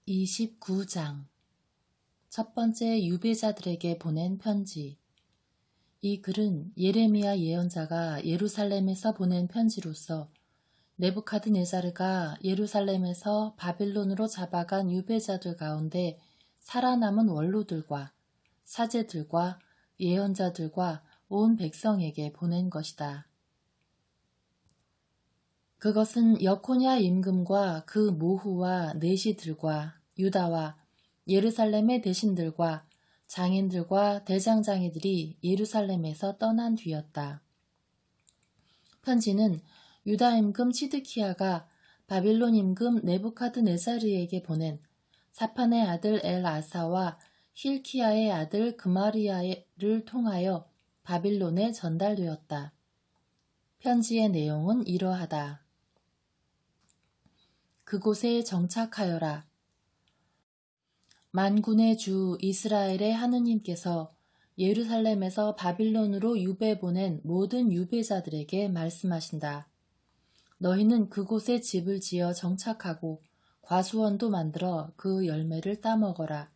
29장 첫 번째 유배자들에게 보낸 편지. 이 글은 예레미야 예언자가 예루살렘에서 보낸 편지로서 네부카드네자르가 예루살렘에서 바빌론으로 잡아간 유배자들 가운데 살아남은 원로들과 사제들과 예언자들과 온 백성에게 보낸 것이다. 그것은 여코냐 임금과 그 모후와 내시들과 유다와 예루살렘의 대신들과 장인들과 대장장이들이 예루살렘에서 떠난 뒤였다. 편지는 유다 임금 시드키야가 바빌론 임금 네부카드네자르에게 보낸 사판의 아들 엘아사와 힐키야의 아들 그마리야를 통하여 바빌론에 전달되었다. 편지의 내용은 이러하다. 그곳에 정착하여라. 만군의 주 이스라엘의 하느님께서 예루살렘에서 바빌론으로 유배 보낸 모든 유배자들에게 말씀하신다. 너희는 그곳에 집을 지어 정착하고 과수원도 만들어 그 열매를 따먹어라.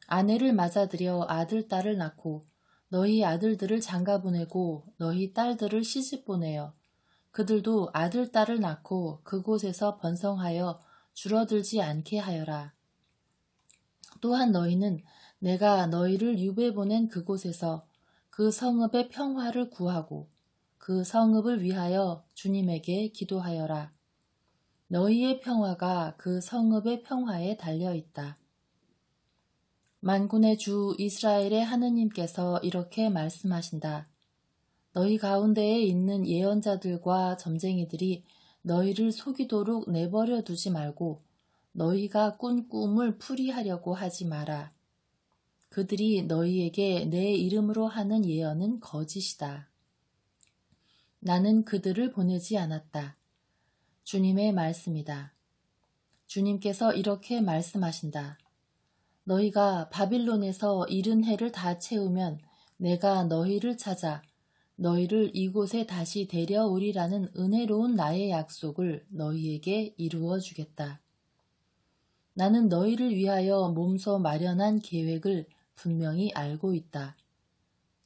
아내를 맞아들여 아들, 딸을 낳고 너희 아들들을 장가보내고 너희 딸들을 시집보내어 그들도 아들, 딸을 낳고 그곳에서 번성하여 줄어들지 않게 하여라. 또한 너희는 내가 너희를 유배 보낸 그곳에서 그 성읍의 평화를 구하고 그 성읍을 위하여 주님에게 기도하여라. 너희의 평화가 그 성읍의 평화에 달려있다. 만군의 주 이스라엘의 하느님께서 이렇게 말씀하신다. 너희 가운데에 있는 예언자들과 점쟁이들이 너희를 속이도록 내버려 두지 말고 너희가 꾼 꿈을 풀이하려고 하지 마라. 그들이 너희에게 내 이름으로 하는 예언은 거짓이다. 나는 그들을 보내지 않았다. 주님의 말씀이다. 주님께서 이렇게 말씀하신다. 너희가 바빌론에서 70해를 다 채우면 내가 너희를 찾아 너희를 이곳에 다시 데려오리라는 은혜로운 나의 약속을 너희에게 이루어 주겠다. 나는 너희를 위하여 몸소 마련한 계획을 분명히 알고 있다.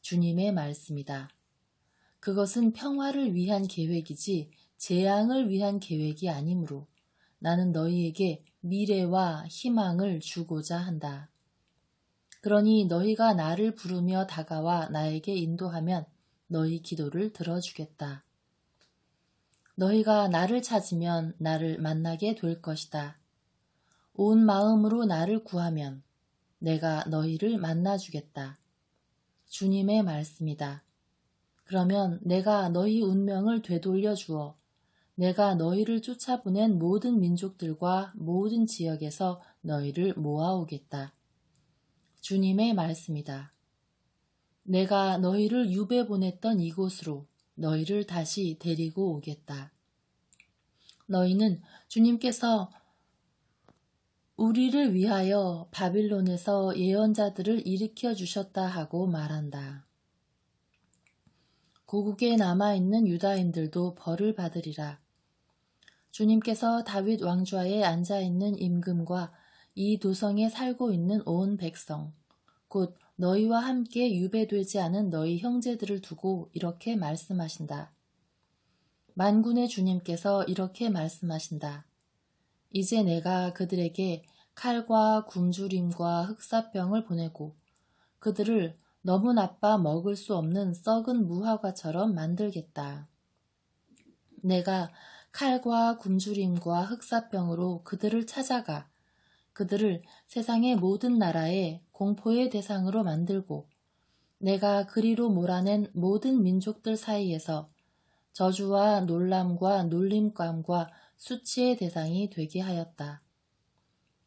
주님의 말씀이다. 그것은 평화를 위한 계획이지 재앙을 위한 계획이 아니므로 나는 너희에게 미래와 희망을 주고자 한다. 그러니 너희가 나를 부르며 다가와 나에게 인도하면 너희 기도를 들어주겠다. 너희가 나를 찾으면 나를 만나게 될 것이다. 온 마음으로 나를 구하면 내가 너희를 만나주겠다. 주님의 말씀이다. 그러면 내가 너희 운명을 되돌려 주어 내가 너희를 쫓아보낸 모든 민족들과 모든 지역에서 너희를 모아오겠다. 주님의 말씀이다. 내가 너희를 유배 보냈던 이곳으로 너희를 다시 데리고 오겠다. 너희는 주님께서 우리를 위하여 바빌론에서 예언자들을 일으켜 주셨다 하고 말한다. 고국에 남아있는 유다인들도 벌을 받으리라. 주님께서 다윗 왕좌에 앉아있는 임금과 이 도성에 살고 있는 온 백성, 곧 너희와 함께 유배되지 않은 너희 형제들을 두고 이렇게 말씀하신다. 만군의 주님께서 이렇게 말씀하신다. 이제 내가 그들에게 칼과 굶주림과 흑사병을 보내고 그들을 너무 나빠 먹을 수 없는 썩은 무화과처럼 만들겠다. 내가 칼과 굶주림과 흑사병으로 그들을 찾아가 그들을 세상의 모든 나라의 공포의 대상으로 만들고 내가 그리로 몰아낸 모든 민족들 사이에서 저주와 놀람과 놀림감과 수치의 대상이 되게 하였다.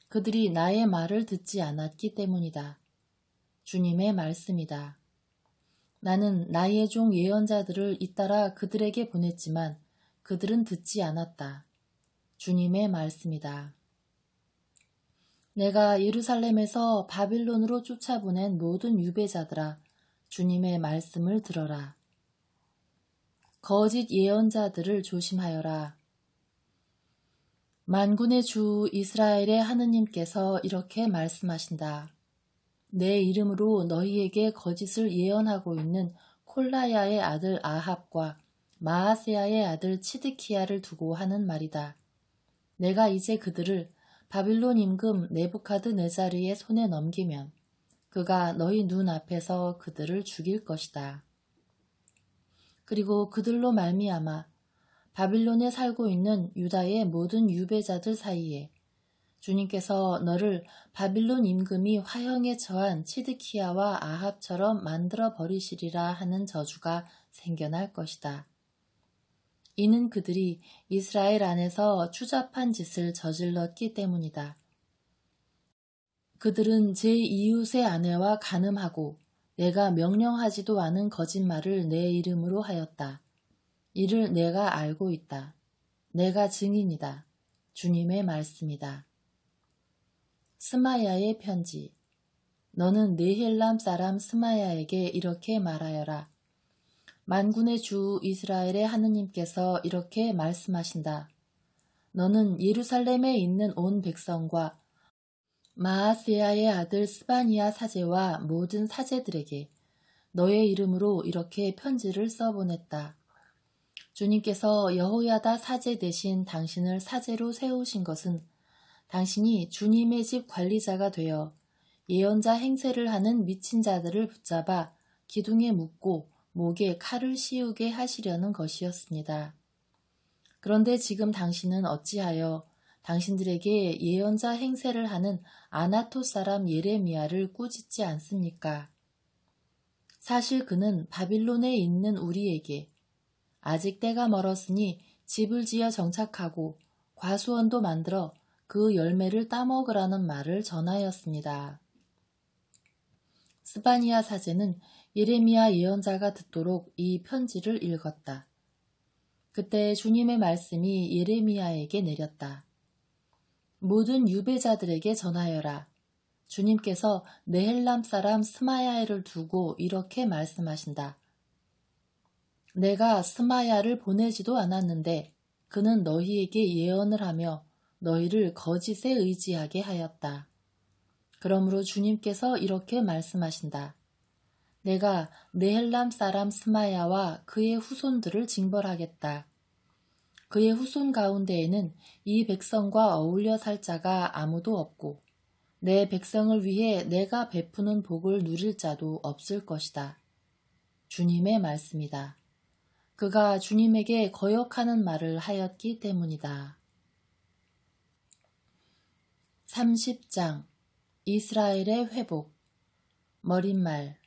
그들이 나의 말을 듣지 않았기 때문이다. 주님의 말씀이다. 나는 나의 종 예언자들을 잇따라 그들에게 보냈지만 그들은 듣지 않았다. 주님의 말씀이다. 내가 예루살렘에서 바빌론으로 쫓아보낸 모든 유배자들아, 주님의 말씀을 들어라. 거짓 예언자들을 조심하여라. 만군의 주 이스라엘의 하느님께서 이렇게 말씀하신다. 내 이름으로 너희에게 거짓을 예언하고 있는 콜라야의 아들 아합과 마아세야의 아들 치드키야를 두고 하는 말이다. 내가 이제 그들을 바빌론 임금 네부카드네자르의 손에 넘기면 그가 너희 눈 앞에서 그들을 죽일 것이다. 그리고 그들로 말미암아 바빌론에 살고 있는 유다의 모든 유배자들 사이에 주님께서 너를 바빌론 임금이 화형에 처한 치드키야와 아합처럼 만들어 버리시리라 하는 저주가 생겨날 것이다. 이는 그들이 이스라엘 안에서 추잡한 짓을 저질렀기 때문이다. 그들은 제 이웃의 아내와 간음하고 내가 명령하지도 않은 거짓말을 내 이름으로 하였다. 이를 내가 알고 있다. 내가 증인이다. 주님의 말씀이다. 스마야의 편지. 너는 네헬람 사람 스마야에게 이렇게 말하여라. 만군의 주 이스라엘의 하느님께서 이렇게 말씀하신다. 너는 예루살렘에 있는 온 백성과 마아세야의 아들 스바니야 사제와 모든 사제들에게 너의 이름으로 이렇게 편지를 써보냈다. 주님께서 여호야다 사제 대신 당신을 사제로 세우신 것은 당신이 주님의 집 관리자가 되어 예언자 행세를 하는 미친 자들을 붙잡아 기둥에 묶고 목에 칼을 씌우게 하시려는 것이었습니다. 그런데 지금 당신은 어찌하여 당신들에게 예언자 행세를 하는 아나토 사람 예레미야를 꾸짖지 않습니까? 사실 그는 바빌론에 있는 우리에게 아직 때가 멀었으니 집을 지어 정착하고 과수원도 만들어 그 열매를 따먹으라는 말을 전하였습니다. 스바니야 사제는 예레미야 예언자가 듣도록 이 편지를 읽었다. 그때 주님의 말씀이 예레미야에게 내렸다. 모든 유배자들에게 전하여라. 주님께서 네헬람 사람 스마야를 두고 이렇게 말씀하신다. 내가 스마야를 보내지도 않았는데 그는 너희에게 예언을 하며 너희를 거짓에 의지하게 하였다. 그러므로 주님께서 이렇게 말씀하신다. 내가 네헬람 사람 스마야와 그의 후손들을 징벌하겠다. 그의 후손 가운데에는 이 백성과 어울려 살 자가 아무도 없고 내 백성을 위해 내가 베푸는 복을 누릴 자도 없을 것이다. 주님의 말씀이다. 그가 주님에게 거역하는 말을 하였기 때문이다. 30장 이스라엘의 회복. 머릿말.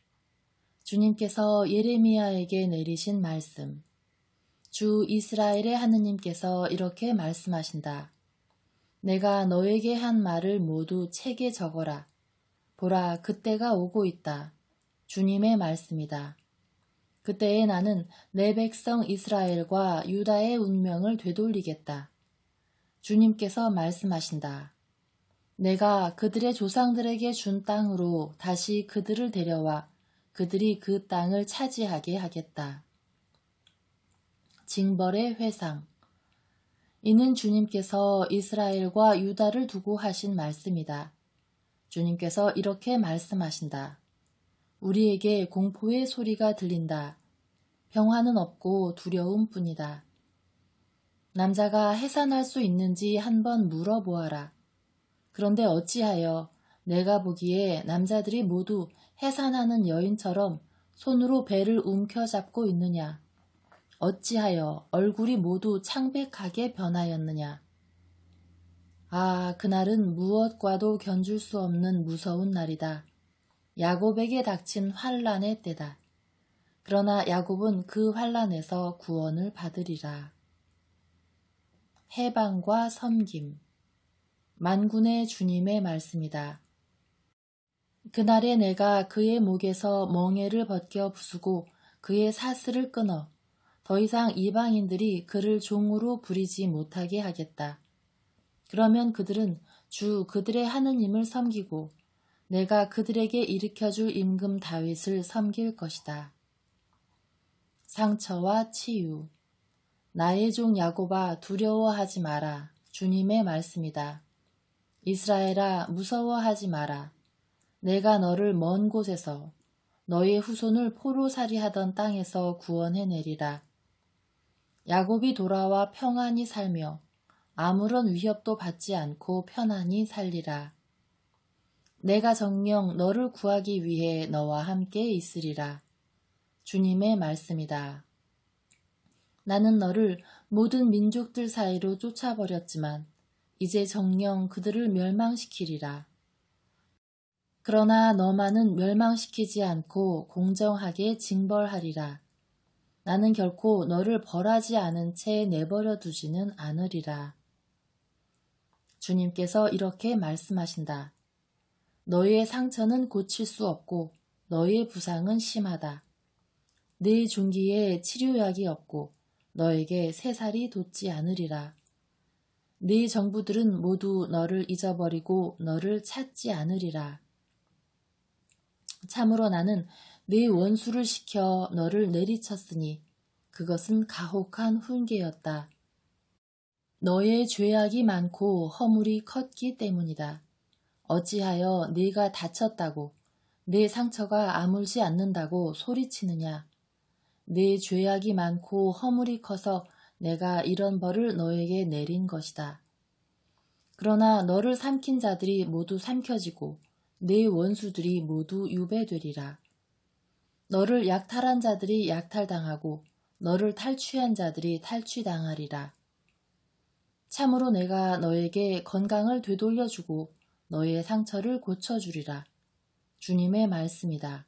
주님께서 예레미야에게 내리신 말씀. 주 이스라엘의 하느님께서 이렇게 말씀하신다. 내가 너에게 한 말을 모두 책에 적어라. 보라, 그때가 오고 있다. 주님의 말씀이다. 그때에 나는 내 백성 이스라엘과 유다의 운명을 되돌리겠다. 주님께서 말씀하신다. 내가 그들의 조상들에게 준 땅으로 다시 그들을 데려와 그들이 그 땅을 차지하게 하겠다. 징벌의 회상. 이는 주님께서 이스라엘과 유다를 두고 하신 말씀이다. 주님께서 이렇게 말씀하신다. 우리에게 공포의 소리가 들린다. 평화는 없고 두려움뿐이다. 남자가 해산할 수 있는지 한번 물어보아라. 그런데 어찌하여 내가 보기에 남자들이 모두 해산하는 여인처럼 손으로 배를 움켜잡고 있느냐? 어찌하여 얼굴이 모두 창백하게 변하였느냐? 아, 그날은 무엇과도 견줄 수 없는 무서운 날이다. 야곱에게 닥친 환난의 때다. 그러나 야곱은 그 환난에서 구원을 받으리라. 해방과 섬김. 만군의 주님의 말씀이다. 그날에 내가 그의 목에서 멍에를 벗겨 부수고 그의 사슬을 끊어 더 이상 이방인들이 그를 종으로 부리지 못하게 하겠다. 그러면 그들은 주 그들의 하느님을 섬기고 내가 그들에게 일으켜줄 임금 다윗을 섬길 것이다. 상처와 치유. 나의 종 야곱아 두려워하지 마라. 주님의 말씀이다. 이스라엘아, 무서워하지 마라. 내가 너를 먼 곳에서 너의 후손을 포로살이하던 땅에서 구원해내리라. 야곱이 돌아와 평안히 살며 아무런 위협도 받지 않고 편안히 살리라. 내가 정녕 너를 구하기 위해 너와 함께 있으리라. 주님의 말씀이다. 나는 너를 모든 민족들 사이로 쫓아버렸지만 이제 정녕 그들을 멸망시키리라. 그러나 너만은 멸망시키지 않고 공정하게 징벌하리라. 나는 결코 너를 벌하지 않은 채 내버려 두지는 않으리라. 주님께서 이렇게 말씀하신다. 너의 상처는 고칠 수 없고 너의 부상은 심하다. 네 종기에 치료약이 없고 너에게 새살이 돋지 않으리라. 네 정부들은 모두 너를 잊어버리고 너를 찾지 않으리라. 참으로 나는 네 원수를 시켜 너를 내리쳤으니 그것은 가혹한 훈계였다. 너의 죄악이 많고 허물이 컸기 때문이다. 어찌하여 네가 다쳤다고 네 상처가 아물지 않는다고 소리치느냐. 네 죄악이 많고 허물이 커서 내가 이런 벌을 너에게 내린 것이다. 그러나 너를 삼킨 자들이 모두 삼켜지고 네 원수들이 모두 유배되리라. 너를 약탈한 자들이 약탈당하고 너를 탈취한 자들이 탈취당하리라. 참으로 내가 너에게 건강을 되돌려주고 너의 상처를 고쳐주리라. 주님의 말씀이다.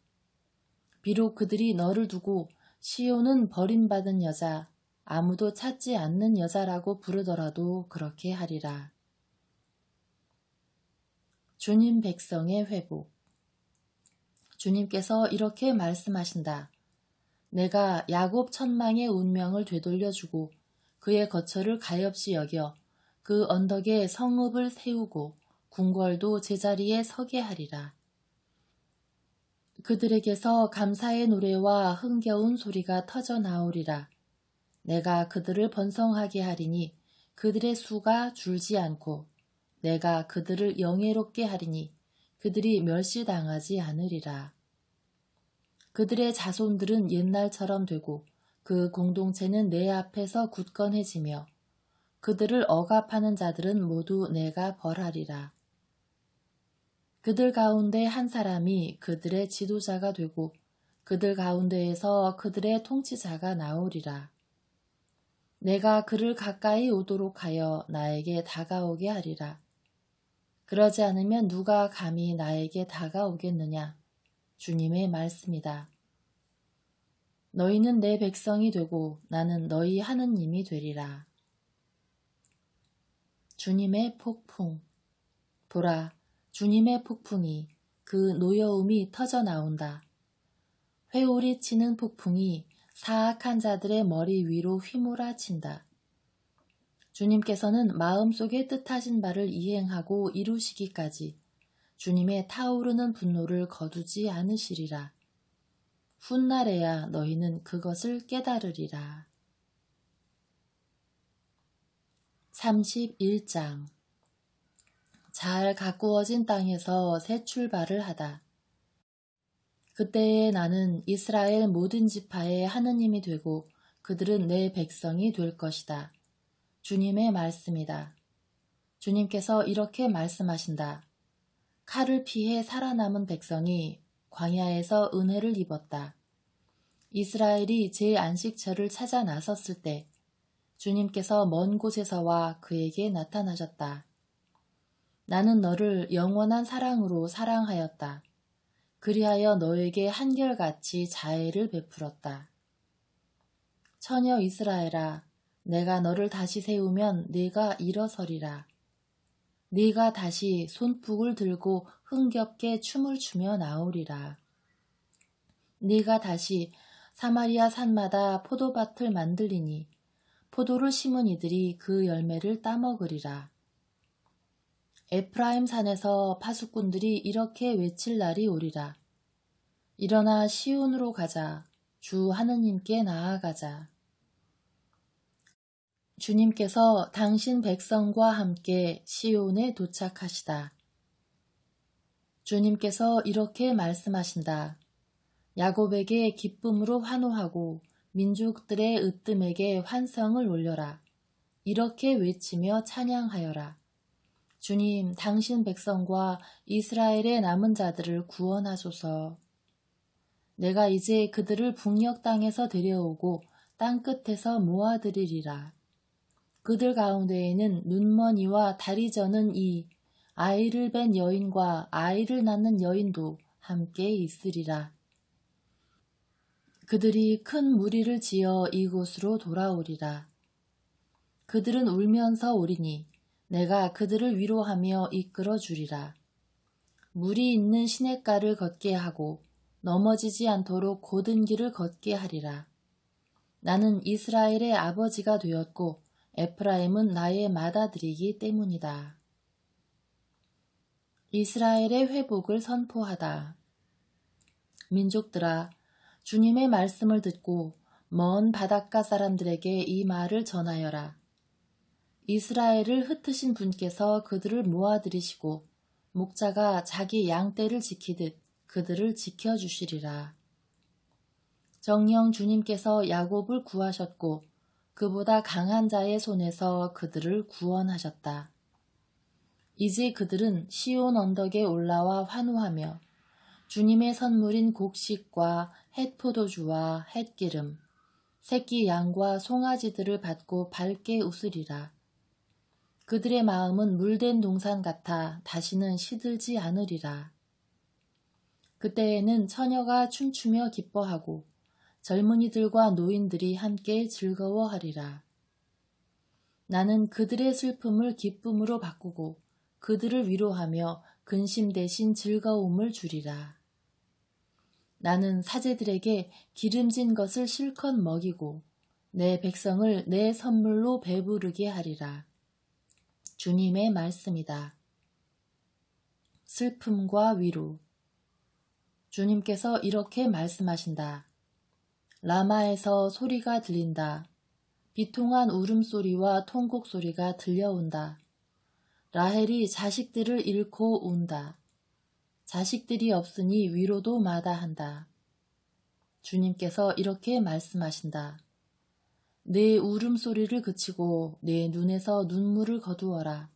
비록 그들이 너를 두고 시온은 버림받은 여자, 아무도 찾지 않는 여자라고 부르더라도 그렇게 하리라. 주님 백성의 회복. 주님께서 이렇게 말씀하신다. 내가 야곱 천망의 운명을 되돌려주고 그의 거처를 가엾이 여겨 그 언덕에 성읍을 세우고 궁궐도 제자리에 서게 하리라. 그들에게서 감사의 노래와 흥겨운 소리가 터져 나오리라. 내가 그들을 번성하게 하리니 그들의 수가 줄지 않고 내가 그들을 영예롭게 하리니 그들이 멸시당하지 않으리라. 그들의 자손들은 옛날처럼 되고 그 공동체는 내 앞에서 굳건해지며 그들을 억압하는 자들은 모두 내가 벌하리라. 그들 가운데 한 사람이 그들의 지도자가 되고 그들 가운데에서 그들의 통치자가 나오리라. 내가 그를 가까이 오도록 하여 나에게 다가오게 하리라. 그러지 않으면 누가 감히 나에게 다가오겠느냐. 주님의 말씀이다. 너희는 내 백성이 되고 나는 너희 하느님이 되리라. 주님의 폭풍. 보라, 주님의 폭풍이 그 노여움이 터져 나온다. 회오리 치는 폭풍이 사악한 자들의 머리 위로 휘몰아친다. 주님께서는 마음속에 뜻하신 바를 이행하고 이루시기까지 주님의 타오르는 분노를 거두지 않으시리라. 훗날에야 너희는 그것을 깨달으리라. 31장. 잘 가꾸어진 땅에서 새 출발을 하다. 그때에 나는 이스라엘 모든 지파의 하느님이 되고 그들은 내 백성이 될 것이다. 주님의 말씀이다. 주님께서 이렇게 말씀하신다. 칼을 피해 살아남은 백성이 광야에서 은혜를 입었다. 이스라엘이 제 안식처를 찾아 나섰을 때 주님께서 먼 곳에서와 그에게 나타나셨다. 나는 너를 영원한 사랑으로 사랑하였다. 그리하여 너에게 한결같이 자애를 베풀었다. 처녀 이스라엘아, 내가 너를 다시 세우면 네가 일어서리라. 네가 다시 손뼉을 들고 흥겹게 춤을 추며 나오리라. 네가 다시 사마리아 산마다 포도밭을 만들리니 포도를 심은 이들이 그 열매를 따먹으리라. 에프라임 산에서 파수꾼들이 이렇게 외칠 날이 오리라. 일어나 시온으로 가자. 주 하느님께 나아가자. 주님께서 당신 백성과 함께 시온에 도착하시다. 주님께서 이렇게 말씀하신다. 야곱에게 기쁨으로 환호하고 민족들의 으뜸에게 환성을 올려라. 이렇게 외치며 찬양하여라. 주님, 당신 백성과 이스라엘의 남은 자들을 구원하소서. 내가 이제 그들을 북녘 땅에서 데려오고 땅끝에서 모아들이리라. 그들 가운데에는 눈먼 이와 다리 저는 이, 아이를 뵌 여인과 아이를 낳는 여인도 함께 있으리라. 그들이 큰 무리를 지어 이곳으로 돌아오리라. 그들은 울면서 오리니 내가 그들을 위로하며 이끌어 주리라. 물이 있는 시냇가를 걷게 하고 넘어지지 않도록 곧은 길을 걷게 하리라. 나는 이스라엘의 아버지가 되었고 에프라임은 나의 맏아들이기 때문이다. 이스라엘의 회복을 선포하다. 민족들아, 주님의 말씀을 듣고 먼 바닷가 사람들에게 이 말을 전하여라. 이스라엘을 흩으신 분께서 그들을 모아들이시고 목자가 자기 양떼를 지키듯 그들을 지켜주시리라. 정녕 주님께서 야곱을 구하셨고 그보다 강한 자의 손에서 그들을 구원하셨다. 이제 그들은 시온 언덕에 올라와 환호하며 주님의 선물인 곡식과 햇포도주와 햇기름, 새끼 양과 송아지들을 받고 밝게 웃으리라. 그들의 마음은 물된 동산 같아 다시는 시들지 않으리라. 그때에는 처녀가 춤추며 기뻐하고 젊은이들과 노인들이 함께 즐거워하리라. 나는 그들의 슬픔을 기쁨으로 바꾸고 그들을 위로하며 근심 대신 즐거움을 주리라. 나는 사제들에게 기름진 것을 실컷 먹이고 내 백성을 내 선물로 배부르게 하리라. 주님의 말씀이다. 슬픔과 위로. 주님께서 이렇게 말씀하신다. 라마에서 소리가 들린다. 비통한 울음소리와 통곡소리가 들려온다. 라헬이 자식들을 잃고 운다. 자식들이 없으니 위로도 마다한다. 주님께서 이렇게 말씀하신다. 내 울음소리를 그치고 내 눈에서 눈물을 거두어라.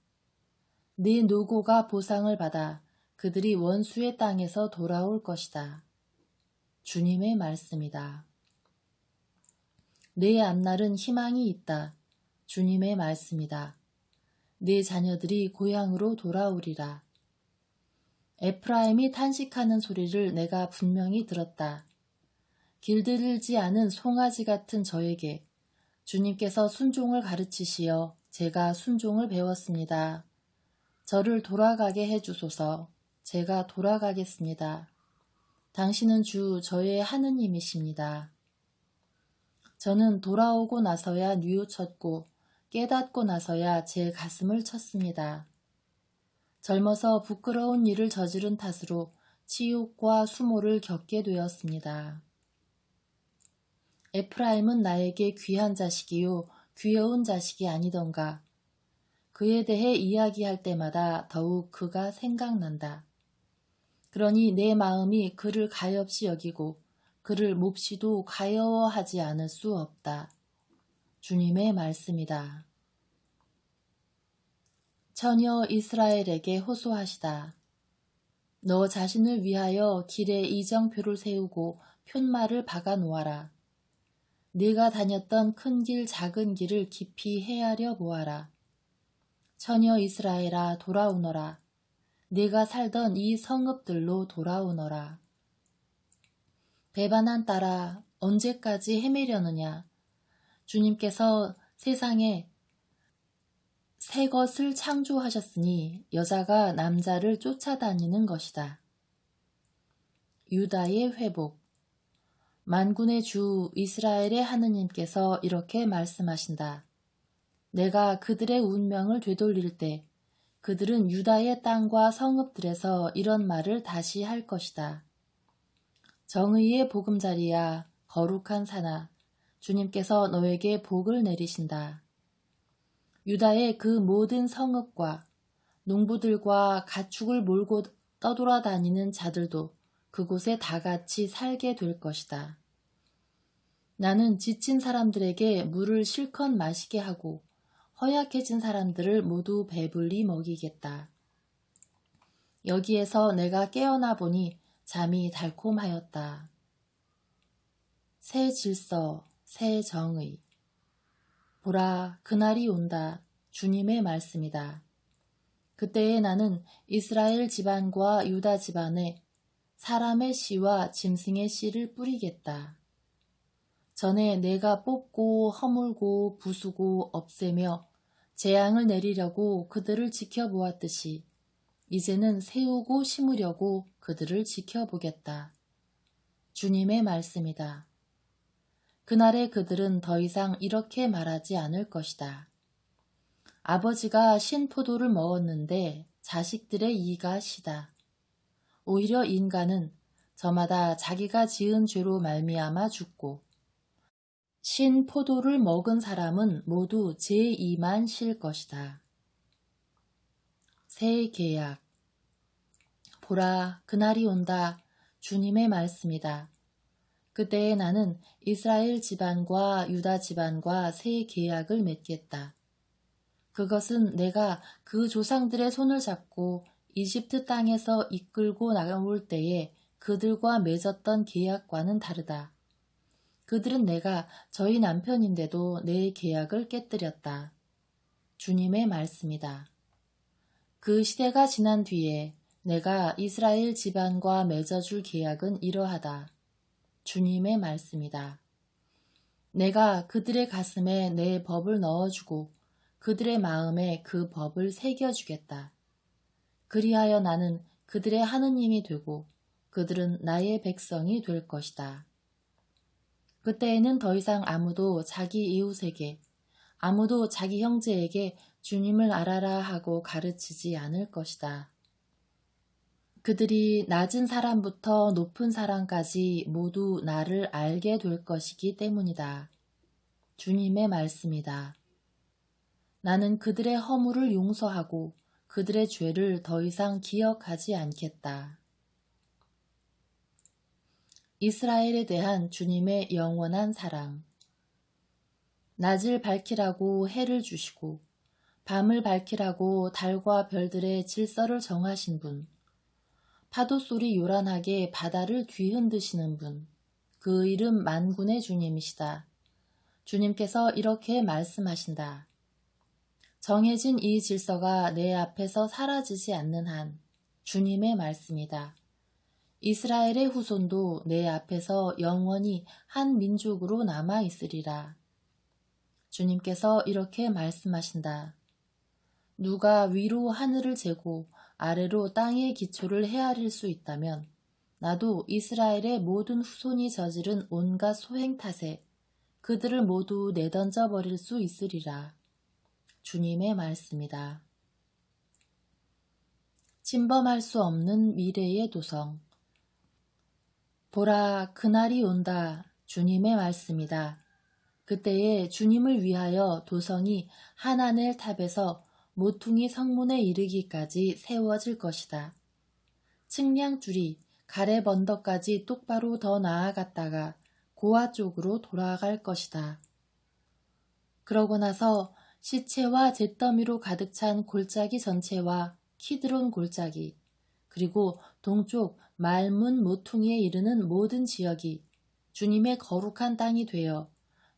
내 노고가 보상을 받아 그들이 원수의 땅에서 돌아올 것이다. 주님의 말씀이다. 내 앞날은 희망이 있다. 주님의 말씀이다. 내 자녀들이 고향으로 돌아오리라. 에프라임이 탄식하는 소리를 내가 분명히 들었다. 길들이지 않은 송아지 같은 저에게 주님께서 순종을 가르치시어 제가 순종을 배웠습니다. 저를 돌아가게 해주소서. 제가 돌아가겠습니다. 당신은 주 저의 하느님이십니다. 저는 돌아오고 나서야 뉘우쳤고 깨닫고 나서야 제 가슴을 쳤습니다. 젊어서 부끄러운 일을 저지른 탓으로 치욕과 수모를 겪게 되었습니다. 에프라임은 나에게 귀한 자식이요 귀여운 자식이 아니던가. 그에 대해 이야기할 때마다 더욱 그가 생각난다. 그러니 내 마음이 그를 가엾이 여기고 그를 몹시도 가여워하지 않을 수 없다. 주님의 말씀이다. 처녀 이스라엘에게 호소하시다. 너 자신을 위하여 길에 이정표를 세우고 푯말을 박아 놓아라. 네가 다녔던 큰 길 작은 길을 깊이 헤아려 보아라. 처녀 이스라엘아 돌아오너라. 네가 살던 이 성읍들로 돌아오너라. 배반한 딸아 언제까지 헤매려느냐. 주님께서 세상에 새 것을 창조하셨으니 여자가 남자를 쫓아다니는 것이다. 유다의 회복. 만군의 주 이스라엘의 하느님께서 이렇게 말씀하신다. 내가 그들의 운명을 되돌릴 때 그들은 유다의 땅과 성읍들에서 이런 말을 다시 할 것이다. 정의의 보금자리야 거룩한 산아 주님께서 너에게 복을 내리신다. 유다의 그 모든 성읍과 농부들과 가축을 몰고 떠돌아다니는 자들도 그곳에 다같이 살게 될 것이다. 나는 지친 사람들에게 물을 실컷 마시게 하고 허약해진 사람들을 모두 배불리 먹이겠다. 여기에서 내가 깨어나 보니 잠이 달콤하였다. 새 질서, 새 정의. 보라, 그날이 온다. 주님의 말씀이다. 그때에 나는 이스라엘 집안과 유다 집안에 사람의 씨와 짐승의 씨를 뿌리겠다. 전에 내가 뽑고 허물고 부수고 없애며 재앙을 내리려고 그들을 지켜보았듯이 이제는 세우고 심으려고 그들을 지켜보겠다. 주님의 말씀이다. 그날에 그들은 더 이상 이렇게 말하지 않을 것이다. 아버지가 신포도를 먹었는데 자식들의 이가 시다. 오히려 인간은 저마다 자기가 지은 죄로 말미암아 죽고 신포도를 먹은 사람은 모두 제 이만 실 것이다. 새 계약. 보라, 그날이 온다. 주님의 말씀이다. 그때에 나는 이스라엘 집안과 유다 집안과 새 계약을 맺겠다. 그것은 내가 그 조상들의 손을 잡고 이집트 땅에서 이끌고 나올 때에 그들과 맺었던 계약과는 다르다. 그들은 내가 저희 남편인데도 내 계약을 깨뜨렸다. 주님의 말씀이다. 그 시대가 지난 뒤에 내가 이스라엘 집안과 맺어줄 계약은 이러하다. 주님의 말씀이다. 내가 그들의 가슴에 내 법을 넣어주고 그들의 마음에 그 법을 새겨주겠다. 그리하여 나는 그들의 하느님이 되고 그들은 나의 백성이 될 것이다. 그때에는 더 이상 아무도 자기 이웃에게, 아무도 자기 형제에게 주님을 알아라 하고 가르치지 않을 것이다. 그들이 낮은 사람부터 높은 사람까지 모두 나를 알게 될 것이기 때문이다. 주님의 말씀이다. 나는 그들의 허물을 용서하고 그들의 죄를 더 이상 기억하지 않겠다. 이스라엘에 대한 주님의 영원한 사랑. 낮을 밝히라고 해를 주시고 밤을 밝히라고 달과 별들의 질서를 정하신 분, 파도 소리 요란하게 바다를 뒤흔드시는 분, 그 이름 만군의 주님이시다. 주님께서 이렇게 말씀하신다. 정해진 이 질서가 내 앞에서 사라지지 않는 한 주님의 말씀이다. 이스라엘의 후손도 내 앞에서 영원히 한 민족으로 남아 있으리라. 주님께서 이렇게 말씀하신다. 누가 위로 하늘을 재고 아래로 땅의 기초를 헤아릴 수 있다면 나도 이스라엘의 모든 후손이 저지른 온갖 소행 탓에 그들을 모두 내던져 버릴 수 있으리라. 주님의 말씀이다. 침범할 수 없는 미래의 도성. 보라, 그날이 온다. 주님의 말씀이다. 그때에 주님을 위하여 도성이 하나넬 탑에서 모퉁이 성문에 이르기까지 세워질 것이다. 측량줄이 가렙 언덕까지 똑바로 더 나아갔다가 고아 쪽으로 돌아갈 것이다. 그러고 나서 시체와 잿더미로 가득 찬 골짜기 전체와 키드론 골짜기, 그리고 동쪽 말문 모퉁이에 이르는 모든 지역이 주님의 거룩한 땅이 되어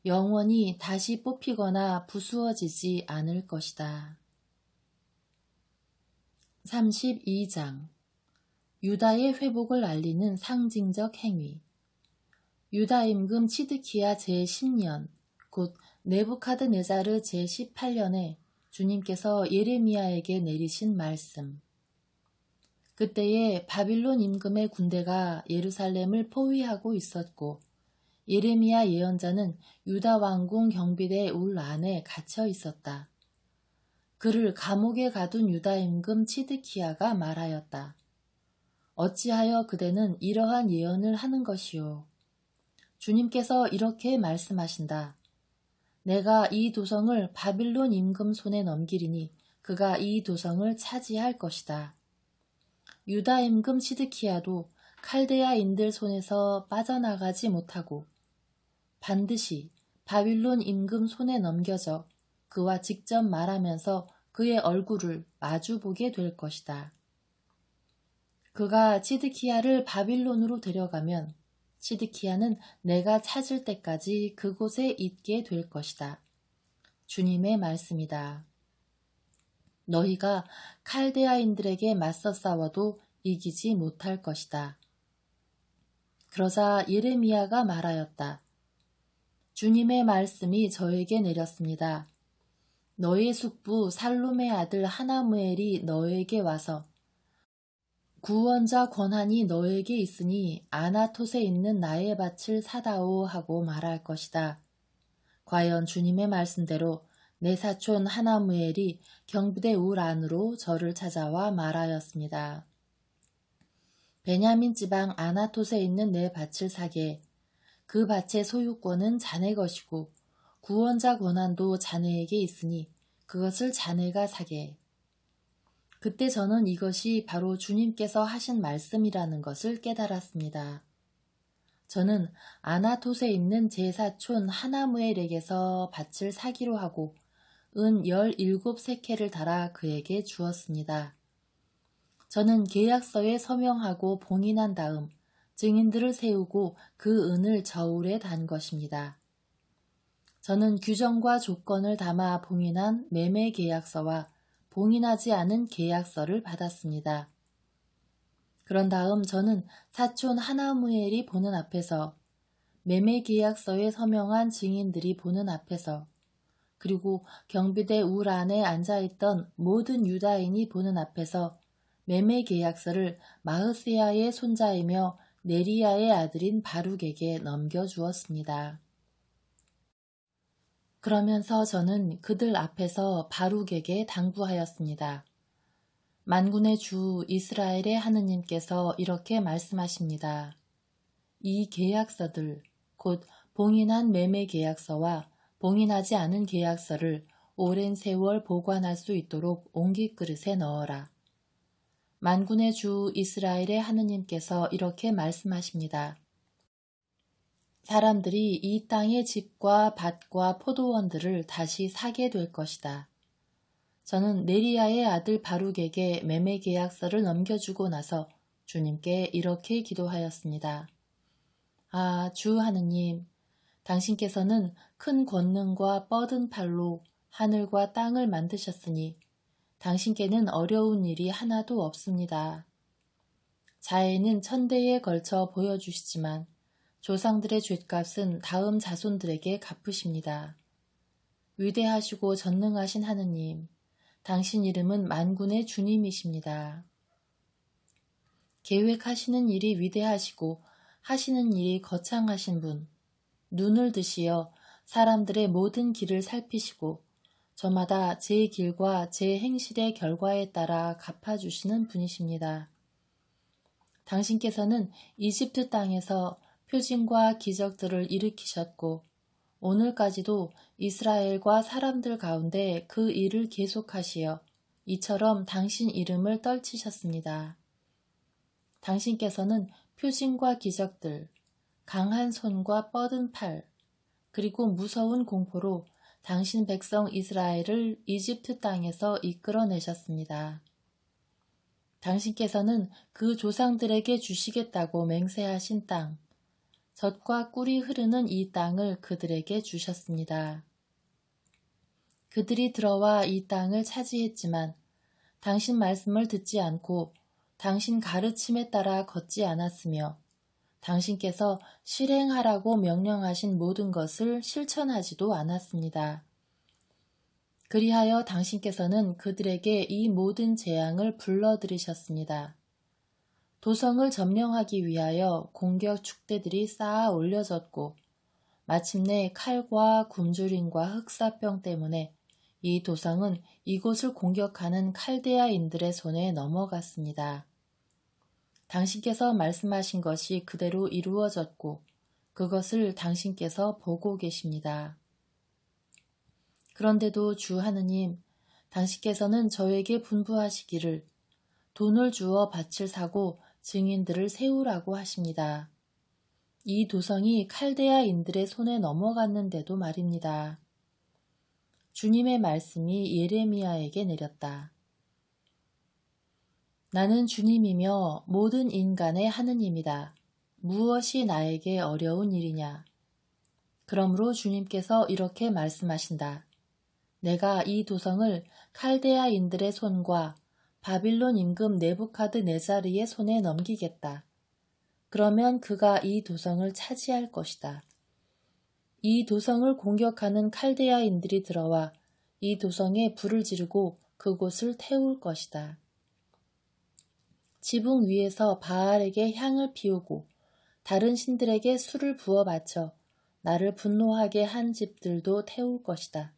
영원히 다시 뽑히거나 부수어지지 않을 것이다. 32장. 유다의 회복을 알리는 상징적 행위. 유다 임금 치드키야 제10년, 곧 네부카드네자르 제18년에 주님께서 예레미야에게 내리신 말씀. 그때에 바빌론 임금의 군대가 예루살렘을 포위하고 있었고 예레미야 예언자는 유다 왕궁 경비대 울 안에 갇혀 있었다. 그를 감옥에 가둔 유다 임금 치드키야가 말하였다. 어찌하여 그대는 이러한 예언을 하는 것이요. 주님께서 이렇게 말씀하신다. 내가 이 도성을 바빌론 임금 손에 넘기리니 그가 이 도성을 차지할 것이다. 유다 임금 시드키야도 칼데아인들 손에서 빠져나가지 못하고 반드시 바빌론 임금 손에 넘겨져 그와 직접 말하면서 그의 얼굴을 마주보게 될 것이다. 그가 시드키야를 바빌론으로 데려가면 시드키야는 내가 찾을 때까지 그곳에 있게 될 것이다. 주님의 말씀이다. 너희가 칼데아인들에게 맞서 싸워도 이기지 못할 것이다. 그러자 예레미야가 말하였다. 주님의 말씀이 저에게 내렸습니다. 너의 숙부 살룸의 아들 하나무엘이 너에게 와서 구원자 권한이 너에게 있으니 아나톳에 있는 나의 밭을 사다오 하고 말할 것이다. 과연 주님의 말씀대로 내 사촌 하나무엘이 경비대 울 안으로 저를 찾아와 말하였습니다. 베냐민 지방 아나톳에 있는 내 밭을 사게. 그 밭의 소유권은 자네 것이고 구원자 권한도 자네에게 있으니 그것을 자네가 사게. 그때 저는 이것이 바로 주님께서 하신 말씀이라는 것을 깨달았습니다. 저는 아나톳에 있는 제 사촌 하나무엘에게서 밭을 사기로 하고 은 17세켈을 달아 그에게 주었습니다. 저는 계약서에 서명하고 봉인한 다음 증인들을 세우고 그 은을 저울에 단 것입니다. 저는 규정과 조건을 담아 봉인한 매매 계약서와 봉인하지 않은 계약서를 받았습니다. 그런 다음 저는 사촌 하나무엘이 보는 앞에서 매매 계약서에 서명한 증인들이 보는 앞에서 그리고 경비대 울 안에 앉아있던 모든 유다인이 보는 앞에서 매매 계약서를 마흐세야의 손자이며 네리야의 아들인 바룩에게 넘겨주었습니다. 그러면서 저는 그들 앞에서 바룩에게 당부하였습니다. 만군의 주 이스라엘의 하느님께서 이렇게 말씀하십니다. 이 계약서들, 곧 봉인한 매매 계약서와 봉인하지 않은 계약서를 오랜 세월 보관할 수 있도록 옹깃그릇에 넣어라. 만군의 주 이스라엘의 하느님께서 이렇게 말씀하십니다. 사람들이 이 땅의 집과 밭과 포도원들을 다시 사게 될 것이다. 저는 네리야의 아들 바룩에게 매매 계약서를 넘겨주고 나서 주님께 이렇게 기도하였습니다. 아, 주 하느님, 당신께서는 큰 권능과 뻗은 팔로 하늘과 땅을 만드셨으니 당신께는 어려운 일이 하나도 없습니다. 자해는 천대에 걸쳐 보여주시지만 조상들의 죗값은 다음 자손들에게 갚으십니다. 위대하시고 전능하신 하느님, 당신 이름은 만군의 주님이십니다. 계획하시는 일이 위대하시고 하시는 일이 거창하신 분, 눈을 드시어 사람들의 모든 길을 살피시고 저마다 제 길과 제 행실의 결과에 따라 갚아주시는 분이십니다. 당신께서는 이집트 땅에서 표징과 기적들을 일으키셨고 오늘까지도 이스라엘과 사람들 가운데 그 일을 계속하시어 이처럼 당신 이름을 떨치셨습니다. 당신께서는 표징과 기적들, 강한 손과 뻗은 팔, 그리고 무서운 공포로 당신 백성 이스라엘을 이집트 땅에서 이끌어내셨습니다. 당신께서는 그 조상들에게 주시겠다고 맹세하신 땅, 젖과 꿀이 흐르는 이 땅을 그들에게 주셨습니다. 그들이 들어와 이 땅을 차지했지만 당신 말씀을 듣지 않고 당신 가르침에 따라 걷지 않았으며 당신께서 실행하라고 명령하신 모든 것을 실천하지도 않았습니다. 그리하여 당신께서는 그들에게 이 모든 재앙을 불러들이셨습니다. 도성을 점령하기 위하여 공격 축대들이 쌓아 올려졌고 마침내 칼과 굶주림과 흑사병 때문에 이 도성은 이곳을 공격하는 칼데아인들의 손에 넘어갔습니다. 당신께서 말씀하신 것이 그대로 이루어졌고 그것을 당신께서 보고 계십니다. 그런데도 주 하느님, 당신께서는 저에게 분부하시기를 돈을 주어 밭을 사고 증인들을 세우라고 하십니다. 이 도성이 칼데아인들의 손에 넘어갔는데도 말입니다. 주님의 말씀이 예레미야에게 내렸다. 나는 주님이며 모든 인간의 하느님이다. 무엇이 나에게 어려운 일이냐? 그러므로 주님께서 이렇게 말씀하신다. 내가 이 도성을 칼데아인들의 손과 바빌론 임금 네부카드네자르의 손에 넘기겠다. 그러면 그가 이 도성을 차지할 것이다. 이 도성을 공격하는 칼데아인들이 들어와 이 도성에 불을 지르고 그곳을 태울 것이다. 지붕 위에서 바알에게 향을 피우고 다른 신들에게 술을 부어 바쳐 나를 분노하게 한 집들도 태울 것이다.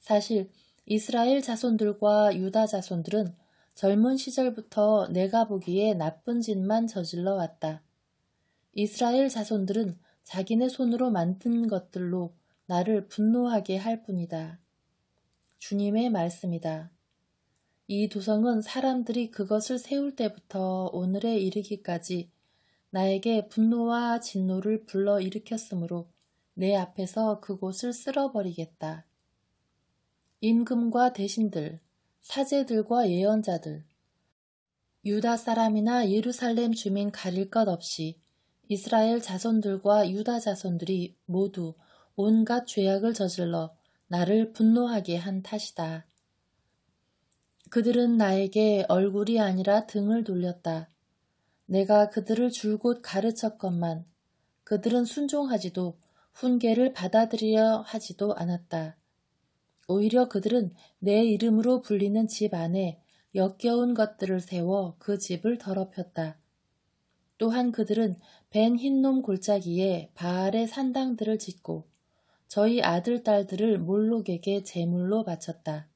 사실 이스라엘 자손들과 유다 자손들은 젊은 시절부터 내가 보기에 나쁜 짓만 저질러 왔다. 이스라엘 자손들은 자기네 손으로 만든 것들로 나를 분노하게 할 뿐이다. 주님의 말씀이다. 이 도성은 사람들이 그것을 세울 때부터 오늘에 이르기까지 나에게 분노와 진노를 불러일으켰으므로 내 앞에서 그곳을 쓸어버리겠다. 임금과 대신들, 사제들과 예언자들, 유다 사람이나 예루살렘 주민 가릴 것 없이 이스라엘 자손들과 유다 자손들이 모두 온갖 죄악을 저질러 나를 분노하게 한 탓이다. 그들은 나에게 얼굴이 아니라 등을 돌렸다. 내가 그들을 줄곧 가르쳤건만 그들은 순종하지도 훈계를 받아들이려 하지도 않았다. 오히려 그들은 내 이름으로 불리는 집 안에 역겨운 것들을 세워 그 집을 더럽혔다. 또한 그들은 벤 흰놈 골짜기에 바알의 산당들을 짓고 저희 아들, 딸들을 몰록에게 제물로 바쳤다.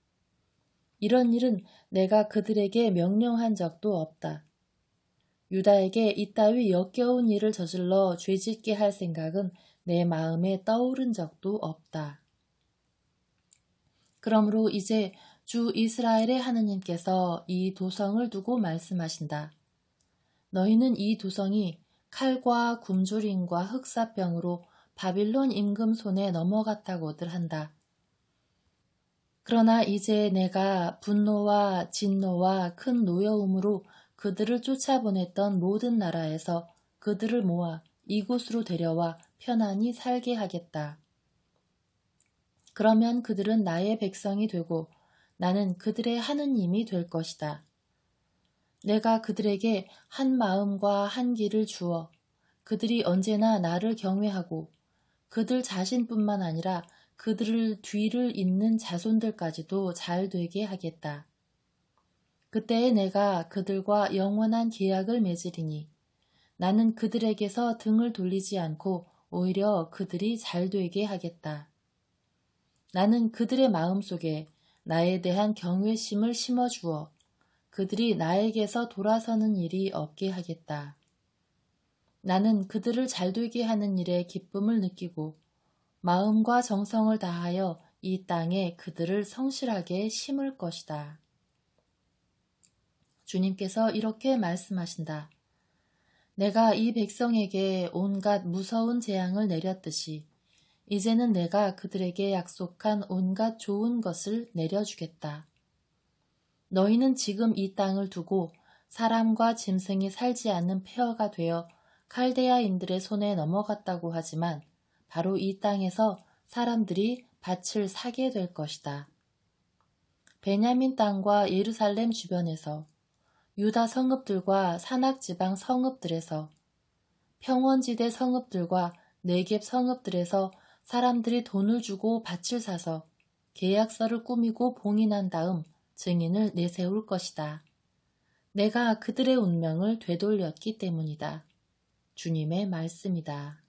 이런 일은 내가 그들에게 명령한 적도 없다. 유다에게 이따위 역겨운 일을 저질러 죄짓게 할 생각은 내 마음에 떠오른 적도 없다. 그러므로 이제 주 이스라엘의 하느님께서 이 도성을 두고 말씀하신다. 너희는 이 도성이 칼과 굶주림과 흑사병으로 바빌론 임금 손에 넘어갔다고들 한다. 그러나 이제 내가 분노와 진노와 큰 노여움으로 그들을 쫓아보냈던 모든 나라에서 그들을 모아 이곳으로 데려와 편안히 살게 하겠다. 그러면 그들은 나의 백성이 되고 나는 그들의 하느님이 될 것이다. 내가 그들에게 한 마음과 한 길을 주어 그들이 언제나 나를 경외하고 그들 자신뿐만 아니라 그들을 뒤를 잇는 자손들까지도 잘 되게 하겠다. 그때에 내가 그들과 영원한 계약을 맺으리니 나는 그들에게서 등을 돌리지 않고 오히려 그들이 잘 되게 하겠다. 나는 그들의 마음속에 나에 대한 경외심을 심어주어 그들이 나에게서 돌아서는 일이 없게 하겠다. 나는 그들을 잘되게 하는 일에 기쁨을 느끼고 마음과 정성을 다하여 이 땅에 그들을 성실하게 심을 것이다. 주님께서 이렇게 말씀하신다. 내가 이 백성에게 온갖 무서운 재앙을 내렸듯이 이제는 내가 그들에게 약속한 온갖 좋은 것을 내려주겠다. 너희는 지금 이 땅을 두고 사람과 짐승이 살지 않는 폐허가 되어 칼데아인들의 손에 넘어갔다고 하지만 바로 이 땅에서 사람들이 밭을 사게 될 것이다. 베냐민 땅과 예루살렘 주변에서 유다 성읍들과 산악지방 성읍들에서 평원지대 성읍들과 네겝 성읍들에서 사람들이 돈을 주고 밭을 사서 계약서를 꾸미고 봉인한 다음 증인을 내세울 것이다. 내가 그들의 운명을 되돌렸기 때문이다. 주님의 말씀이다.